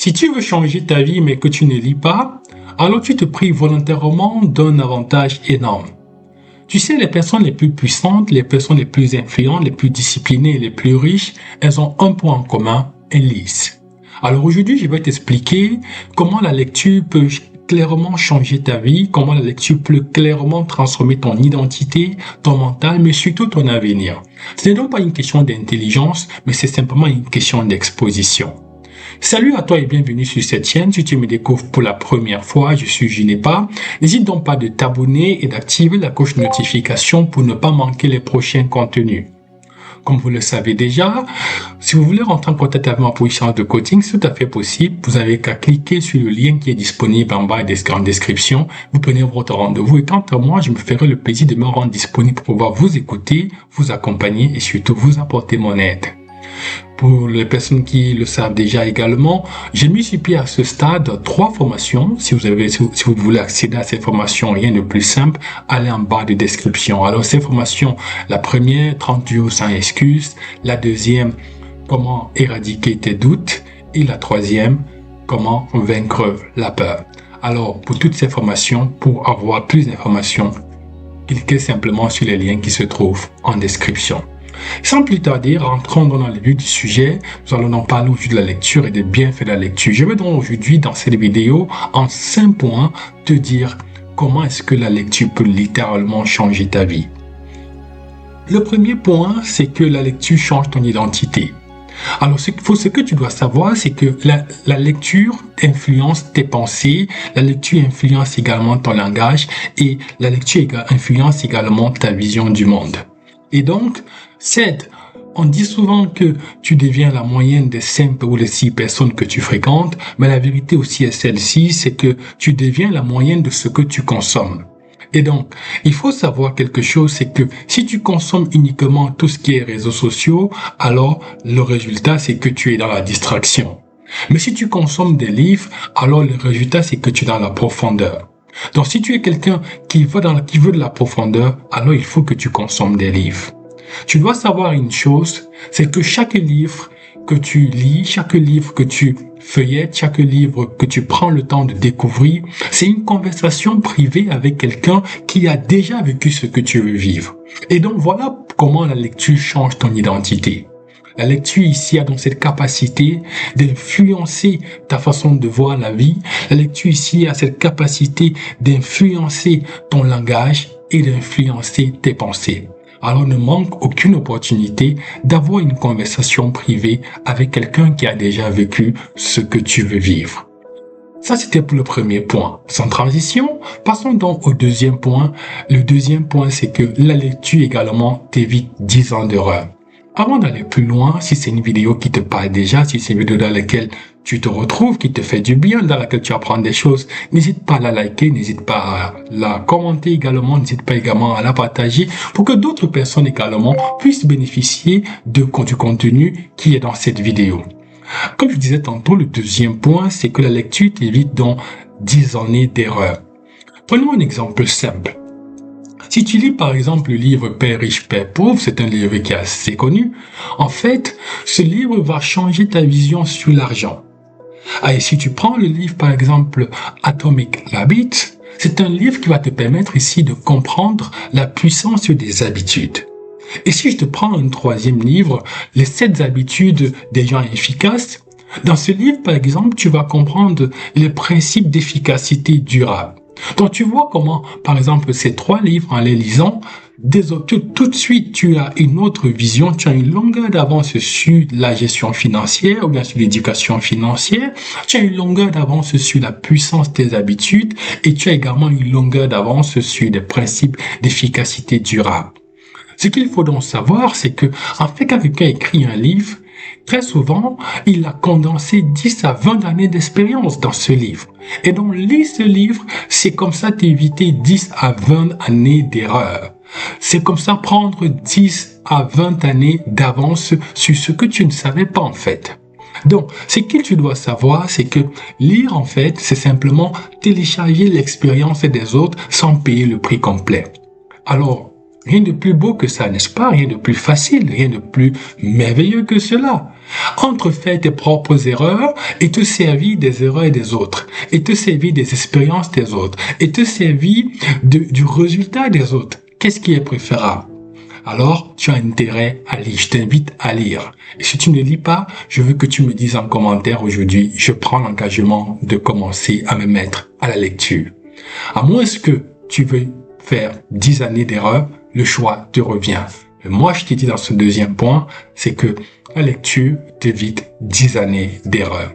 Si tu veux changer ta vie mais que tu ne lis pas, alors tu te prives volontairement d'un avantage énorme. Tu sais, les personnes les plus puissantes, les personnes les plus influentes, les plus disciplinées, les plus riches, elles ont un point en commun, elles lisent. Alors aujourd'hui, je vais t'expliquer comment la lecture peut clairement changer ta vie, comment la lecture peut clairement transformer ton identité, ton mental, mais surtout ton avenir. Ce n'est donc pas une question d'intelligence, mais c'est simplement une question d'exposition. Salut à toi et bienvenue sur cette chaîne. Si tu me découvres pour la première fois, je suis Ginepa. N'hésite donc pas de t'abonner et d'activer la cloche de notification pour ne pas manquer les prochains contenus. Comme vous le savez déjà, si vous voulez rentrer en contact avec moi pour une séance de coaching, c'est tout à fait possible. Vous avez qu'à cliquer sur le lien qui est disponible en bas en description. Vous prenez votre rendez-vous et quant à moi, je me ferai le plaisir de me rendre disponible pour pouvoir vous écouter, vous accompagner et surtout vous apporter mon aide. Pour les personnes qui le savent déjà également, j'ai mis sur pied à ce stade 3 formations. Si vous voulez accéder à ces formations, rien de plus simple, allez en bas de description. Alors ces formations, la première, 30 jours sans excuses. La deuxième, comment éradiquer tes doutes. Et la troisième, comment vaincre la peur. Alors pour toutes ces formations, pour avoir plus d'informations, cliquez simplement sur les liens qui se trouvent en description. Sans plus tarder, rentrons dans le vif du sujet. Nous allons donc parler aujourd'hui de la lecture et des bienfaits de la lecture. Je vais donc aujourd'hui, dans cette vidéo, en 5 points, te dire comment est-ce que la lecture peut littéralement changer ta vie. Le premier point, c'est que la lecture change ton identité. Alors, ce que tu dois savoir, c'est que la lecture influence tes pensées, la lecture influence également ton langage et la lecture influence également ta vision du monde. Et donc, on dit souvent que tu deviens la moyenne des 5 ou des 6 personnes que tu fréquentes, mais la vérité aussi est celle-ci, c'est que tu deviens la moyenne de ce que tu consommes. Et donc, il faut savoir quelque chose, c'est que si tu consommes uniquement tout ce qui est réseaux sociaux, alors le résultat, c'est que tu es dans la distraction. Mais si tu consommes des livres, alors le résultat, c'est que tu es dans la profondeur. Donc, si tu es quelqu'un qui veut de la profondeur, alors il faut que tu consommes des livres. Tu dois savoir une chose, c'est que chaque livre que tu lis, chaque livre que tu feuillettes, chaque livre que tu prends le temps de découvrir, c'est une conversation privée avec quelqu'un qui a déjà vécu ce que tu veux vivre. Et donc, voilà comment la lecture change ton identité. La lecture ici a donc cette capacité d'influencer ta façon de voir la vie. La lecture ici a cette capacité d'influencer ton langage et d'influencer tes pensées. Alors ne manque aucune opportunité d'avoir une conversation privée avec quelqu'un qui a déjà vécu ce que tu veux vivre. Ça, c'était pour le premier point. Sans transition, passons donc au deuxième point. Le deuxième point, c'est que la lecture également t'évite 10 ans d'erreur. Avant d'aller plus loin, si c'est une vidéo qui te parle déjà, si c'est une vidéo dans laquelle tu te retrouves, qui te fait du bien, dans laquelle tu apprends des choses, n'hésite pas à la liker, n'hésite pas à la commenter également, n'hésite pas également à la partager pour que d'autres personnes également puissent bénéficier du contenu qui est dans cette vidéo. Comme je disais tantôt, le deuxième point, c'est que la lecture t'évite donc 10 années d'erreur. Prenons un exemple simple. Si tu lis par exemple le livre Père riche, Père pauvre, c'est un livre qui est assez connu. En fait, ce livre va changer ta vision sur l'argent. Et si tu prends le livre par exemple Atomic Habits, c'est un livre qui va te permettre ici de comprendre la puissance des habitudes. Et si je te prends un troisième livre, Les 7 habitudes des gens efficaces, dans ce livre par exemple, tu vas comprendre les principes d'efficacité durable. Donc tu vois comment, par exemple, ces 3 livres, en les lisant, tout de suite, tu as une autre vision, tu as une longueur d'avance sur la gestion financière ou bien sur l'éducation financière, tu as une longueur d'avance sur la puissance des habitudes et tu as également une longueur d'avance sur des principes d'efficacité durable. Ce qu'il faut donc savoir, c'est que, en fait, quand quelqu'un écrit un livre, très souvent, il a condensé 10 à 20 années d'expérience dans ce livre. Et donc, lire ce livre, c'est comme ça t'éviter 10 à 20 années d'erreur. C'est comme ça prendre 10 à 20 années d'avance sur ce que tu ne savais pas en fait. Donc, ce que tu dois savoir, c'est que lire en fait, c'est simplement télécharger l'expérience des autres sans payer le prix complet. Alors, rien de plus beau que ça, n'est-ce pas? Rien de plus facile, rien de plus merveilleux que cela. entre faire tes propres erreurs et te servir des erreurs des autres, et te servir des expériences des autres, et te servir du résultat des autres. Qu'est-ce qui est préférable? Alors, tu as intérêt à lire. Je t'invite à lire. Et si tu ne lis pas, je veux que tu me dises en commentaire aujourd'hui, je prends l'engagement de commencer à me mettre à la lecture. À moins que tu veux faire 10 années d'erreur, le choix te revient. Mais moi, je t'ai dit dans ce deuxième point, c'est que la lecture t'évite 10 années d'erreur.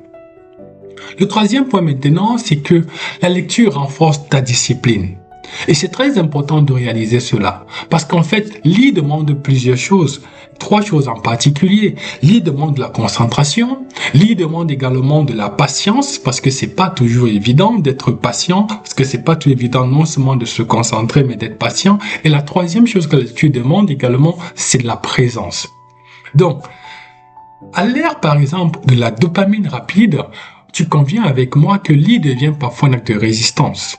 Le troisième point maintenant, c'est que la lecture renforce ta discipline. Et c'est très important de réaliser cela. Parce qu'en fait, lire demande plusieurs choses. 3 choses en particulier. Lire demande de la concentration. Lire demande également de la patience. Parce que c'est pas toujours évident d'être patient. Parce que c'est pas tout évident non seulement de se concentrer, mais d'être patient. Et la troisième chose que la lecture demande également, c'est de la présence. Donc, à l'ère, par exemple, de la dopamine rapide, tu conviens avec moi que lire devient parfois un acte de résistance.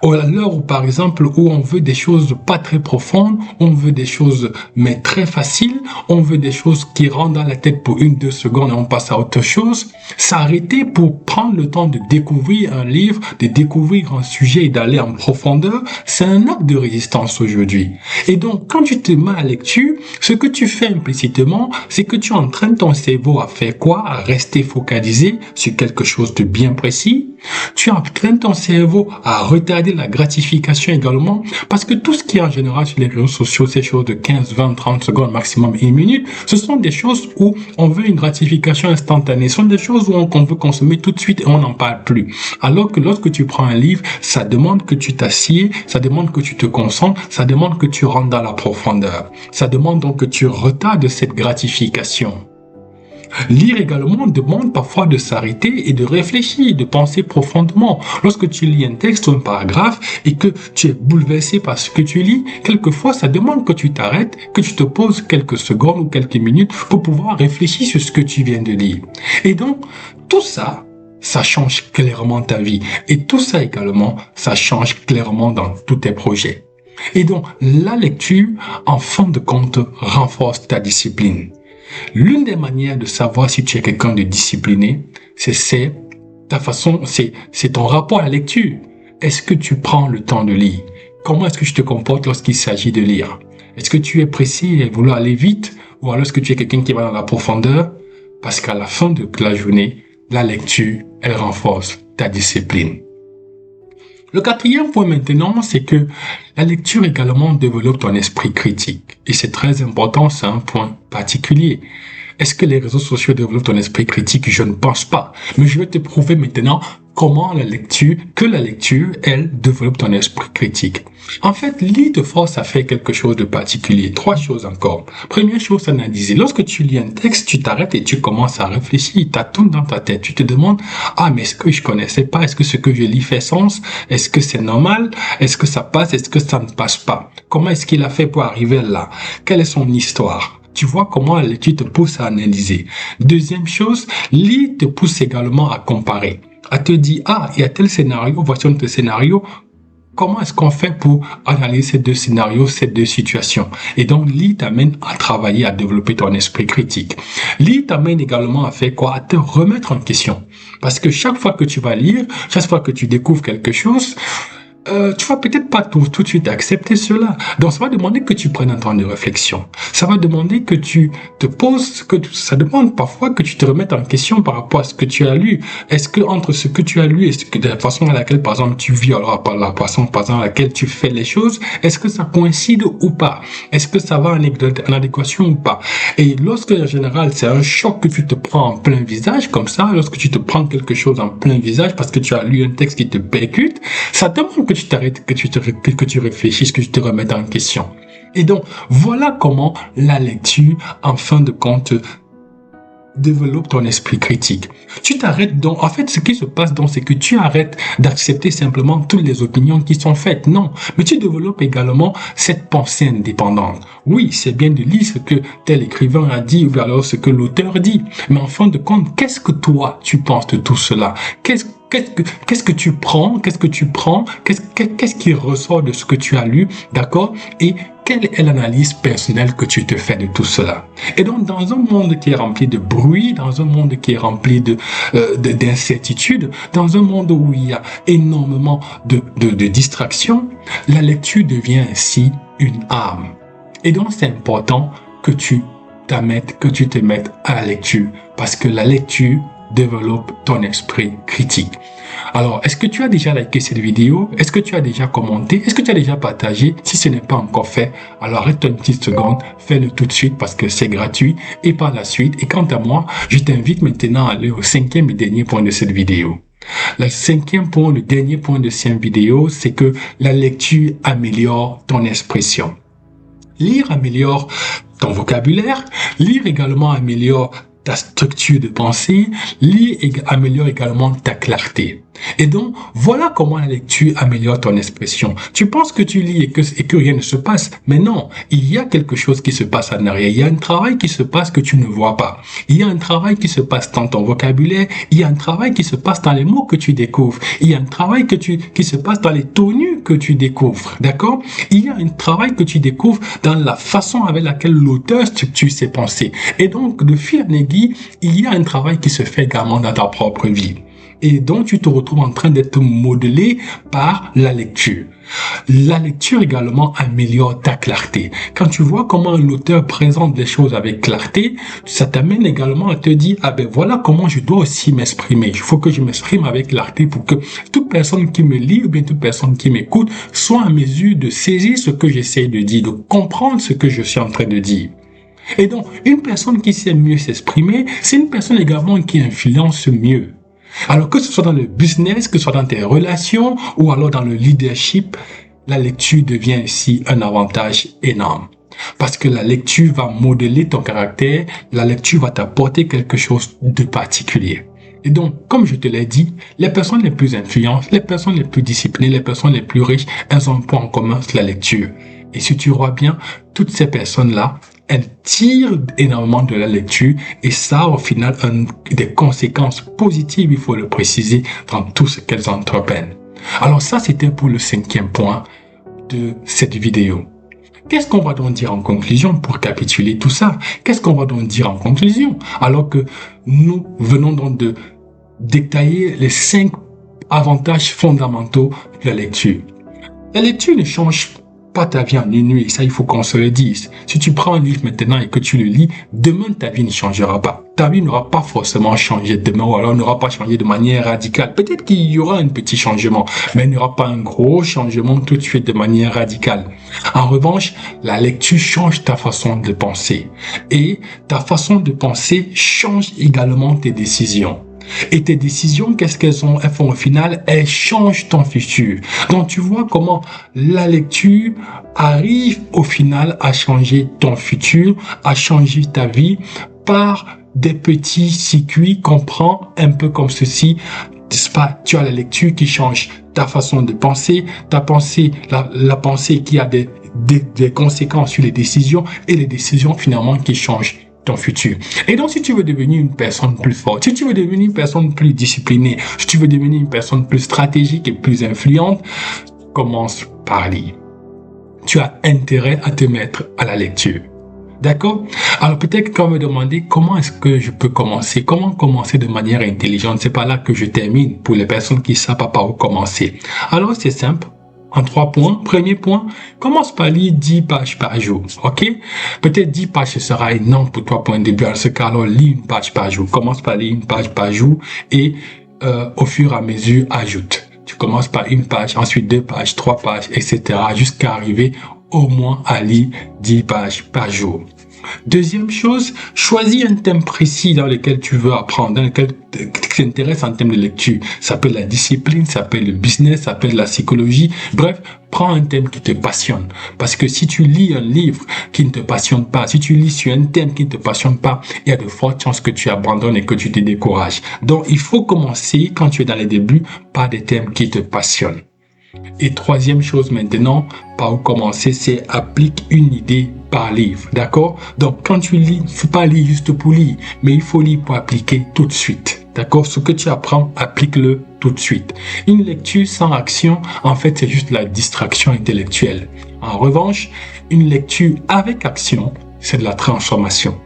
À l'heure où, par exemple, où on veut des choses pas très profondes, on veut des choses mais très faciles, on veut des choses qui rentrent dans la tête pour 1-2 secondes et on passe à autre chose, s'arrêter pour prendre le temps de découvrir un livre, de découvrir un sujet et d'aller en profondeur, c'est un acte de résistance aujourd'hui. Et donc, quand tu te mets à la lecture, ce que tu fais implicitement, c'est que tu entraînes ton cerveau à faire quoi? À rester focalisé sur quelque chose de bien précis. Tu entraînes ton cerveau à retarder la gratification également, parce que tout ce qui est en général sur les réseaux sociaux, ces choses de 15, 20, 30 secondes, maximum 1 minute, ce sont des choses où on veut une gratification instantanée. Ce sont des choses où on veut consommer tout de suite et on n'en parle plus. Alors que lorsque tu prends un livre, ça demande que tu t'assieds, ça demande que tu te concentres, ça demande que tu rentres dans la profondeur. Ça demande donc que tu retardes cette gratification. Lire également demande parfois de s'arrêter et de réfléchir, de penser profondément. Lorsque tu lis un texte ou un paragraphe et que tu es bouleversé par ce que tu lis, quelquefois ça demande que tu t'arrêtes, que tu te poses quelques secondes ou quelques minutes pour pouvoir réfléchir sur ce que tu viens de lire. Et donc, tout ça, ça change clairement ta vie. Et tout ça également, ça change clairement dans tous tes projets. Et donc, la lecture, en fin de compte, renforce ta discipline. L'une des manières de savoir si tu es quelqu'un de discipliné, c'est ta façon, c'est ton rapport à la lecture. Est-ce que tu prends le temps de lire? Comment est-ce que tu te comportes lorsqu'il s'agit de lire? Est-ce que tu es pressé et vouloir aller vite? Ou alors est-ce que tu es quelqu'un qui va dans la profondeur? Parce qu'à la fin de la journée, la lecture, elle renforce ta discipline. Le quatrième point maintenant, c'est que la lecture également développe ton esprit critique. Et c'est très important, c'est un point particulier. Est-ce que les réseaux sociaux développent ton esprit critique? Je ne pense pas. Mais je vais te prouver maintenant comment la lecture, elle, développe ton esprit critique. En fait, lire te force à faire quelque chose de particulier. 3 choses encore. Première chose, analyser. Lorsque tu lis un texte, tu t'arrêtes et tu commences à réfléchir. Tu tournes dans ta tête. Tu te demandes, mais est-ce que je connaissais pas? Est-ce que ce que je lis fait sens? Est-ce que c'est normal? Est-ce que ça passe? Est-ce que ça ne passe pas? Comment est-ce qu'il a fait pour arriver là? Quelle est son histoire? Tu vois comment la lecture te pousse à analyser. Deuxième chose, lire te pousse également à comparer. À te dire, il y a tel scénario, voici un tel scénario. Comment est-ce qu'on fait pour analyser ces 2 scénarios, ces 2 situations? Et donc, lire t'amène à travailler, à développer ton esprit critique. Lire t'amène également à faire quoi? À te remettre en question. Parce que chaque fois que tu vas lire, chaque fois que tu découvres quelque chose, tu vas peut-être pas tout de suite accepter cela. Donc, ça va demander que tu prennes un temps de réflexion. Ça va demander que tu te poses, ça demande parfois que tu te remettes en question par rapport à ce que tu as lu. Est-ce que entre ce que tu as lu et ce que, de la façon à laquelle, par exemple, tu vis, alors, par la façon, par exemple, à laquelle tu fais les choses, est-ce que ça coïncide ou pas? Est-ce que ça va en adéquation ou pas? Et lorsque, en général, c'est un choc que tu te prends en plein visage, comme ça, lorsque tu te prends quelque chose en plein visage parce que tu as lu un texte qui te percute, ça demande que tu t'arrêtes, que tu réfléchisses, que tu te remettes en question. Et donc, voilà comment la lecture, en fin de compte, développe ton esprit critique. Tu t'arrêtes donc, en fait, ce qui se passe donc, c'est que tu arrêtes d'accepter simplement toutes les opinions qui sont faites. Non. Mais tu développes également cette pensée indépendante. Oui, c'est bien de lire ce que tel écrivain a dit ou alors ce que l'auteur dit. Mais en fin de compte, qu'est-ce que toi, tu penses de tout cela? Qu'est-ce que tu prends? Qu'est-ce qui ressort de ce que tu as lu? D'accord? Et quelle est l'analyse personnelle que tu te fais de tout cela? Et donc, dans un monde qui est rempli de bruit, dans un monde qui est rempli d'incertitudes, dans un monde où il y a énormément de distractions, la lecture devient ainsi une arme. Et donc, c'est important que tu te mettes à la lecture, parce que la lecture développe ton esprit critique. Alors, est-ce que tu as déjà liké cette vidéo? Est-ce que tu as déjà commenté? Est-ce que tu as déjà partagé? Si ce n'est pas encore fait, alors arrête-toi une petite seconde, fais-le tout de suite parce que c'est gratuit et par la suite. Et quant à moi, je t'invite maintenant à aller au 5e et dernier point de cette vidéo. Le 5e point, le dernier point de cette vidéo, c'est que la lecture améliore ton expression. Lire améliore ton vocabulaire, lire également améliore ta structure de pensée, lire améliore également ta clarté. Et donc, voilà comment la lecture améliore ton expression. Tu penses que tu lis et que rien ne se passe, mais non, il y a quelque chose qui se passe en arrière. Il y a un travail qui se passe que tu ne vois pas. Il y a un travail qui se passe dans ton vocabulaire, il y a un travail qui se passe dans les mots que tu découvres, il y a un travail qui se passe dans les tenues que tu découvres, d'accord? Il y a un travail que tu découvres dans la façon avec laquelle l'auteur structure ses pensées. Et donc, de fil en aiguille, il y a un travail qui se fait également dans ta propre vie. Et donc, tu te retrouves en train d'être modelé par la lecture. La lecture également améliore ta clarté. Quand tu vois comment l'auteur présente les choses avec clarté, ça t'amène également à te dire, ah ben voilà comment je dois aussi m'exprimer. Il faut que je m'exprime avec clarté pour que toute personne qui me lit ou bien toute personne qui m'écoute soit en mesure de saisir ce que j'essaie de dire, de comprendre ce que je suis en train de dire. Et donc, une personne qui sait mieux s'exprimer, c'est une personne également qui influence mieux. Alors que ce soit dans le business, que ce soit dans tes relations ou alors dans le leadership, la lecture devient ici un avantage énorme. Parce que la lecture va modeler ton caractère, la lecture va t'apporter quelque chose de particulier. Et donc, comme je te l'ai dit, les personnes les plus influentes, les personnes les plus disciplinées, les personnes les plus riches, elles ont un point en commun, c'est la lecture. Et si tu vois bien, toutes ces personnes-là, elles tirent énormément de la lecture et ça a au final des conséquences positives, il faut le préciser, dans tout ce qu'elles entreprennent. Alors ça, c'était pour le 5e point de cette vidéo. Qu'est-ce qu'on va donc dire en conclusion pour capituler tout ça? Qu'est-ce qu'on va donc dire en conclusion? Alors que nous venons donc de détailler les 5 avantages fondamentaux de la lecture. La lecture ne change pas ta vie en une nuit, ça il faut qu'on se le dise. Si tu prends un livre maintenant et que tu le lis, demain ta vie ne changera pas. Ta vie n'aura pas forcément changé demain ou alors n'aura pas changé de manière radicale. Peut-être qu'il y aura un petit changement, mais il n'y aura pas un gros changement tout de suite de manière radicale. En revanche, la lecture change ta façon de penser et ta façon de penser change également tes décisions. Et tes décisions, qu'est-ce qu'elles font? Elles font au final, elles changent ton futur. Donc tu vois comment la lecture arrive au final à changer ton futur, à changer ta vie par des petits circuits qu'on prend un peu comme ceci. N'est-ce pas? Tu as la lecture qui change ta façon de penser, ta pensée, la pensée qui a des conséquences sur les décisions et les décisions finalement qui changent ton futur. Et donc, si tu veux devenir une personne plus forte, si tu veux devenir une personne plus disciplinée, si tu veux devenir une personne plus stratégique et plus influente, commence par lire. Tu as intérêt à te mettre à la lecture. D'accord? Alors peut-être qu'on me demander comment est-ce que je peux commencer? Comment commencer de manière intelligente? C'est pas là que je termine pour les personnes qui savent pas par où commencer. Alors c'est simple. En 3 points. Premier point, commence par lire 10 pages par jour. Ok? Peut-être 10 pages, ce sera énorme pour toi pour un début. En ce cas, alors lis une page par jour. Commence par lire une page par jour et au fur et à mesure, ajoute. Tu commences par une page, ensuite 2 pages, 3 pages, etc. jusqu'à arriver au moins à lire 10 pages par jour. Deuxième chose, choisis un thème précis dans lequel tu veux apprendre, dans lequel tu t'intéresses en termes de lecture. Ça peut être la discipline, ça peut être le business, ça peut être la psychologie. Bref, prends un thème qui te passionne. Parce que si tu lis un livre qui ne te passionne pas, si tu lis sur un thème qui ne te passionne pas, il y a de fortes chances que tu abandonnes et que tu te décourages. Donc, il faut commencer, quand tu es dans les débuts, par des thèmes qui te passionnent. Et troisième chose maintenant, par où commencer, c'est applique une idée par livre, d'accord? Donc quand tu lis, il ne faut pas lire juste pour lire, mais il faut lire pour appliquer tout de suite. D'accord? Ce que tu apprends, applique-le tout de suite. Une lecture sans action, en fait, c'est juste la distraction intellectuelle. En revanche, une lecture avec action, c'est de la transformation.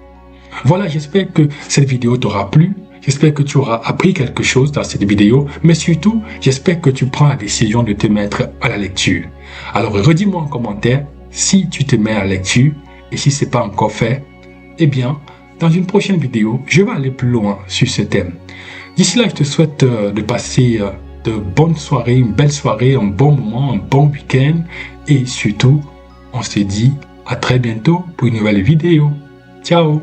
Voilà, j'espère que cette vidéo t'aura plu. J'espère que tu auras appris quelque chose dans cette vidéo, mais surtout, j'espère que tu prends la décision de te mettre à la lecture. Alors, redis-moi en commentaire si tu te mets à la lecture et si ce n'est pas encore fait. Eh bien, dans une prochaine vidéo, je vais aller plus loin sur ce thème. D'ici là, je te souhaite de passer de bonnes soirées, une belle soirée, un bon moment, un bon week-end. Et surtout, on se dit à très bientôt pour une nouvelle vidéo. Ciao!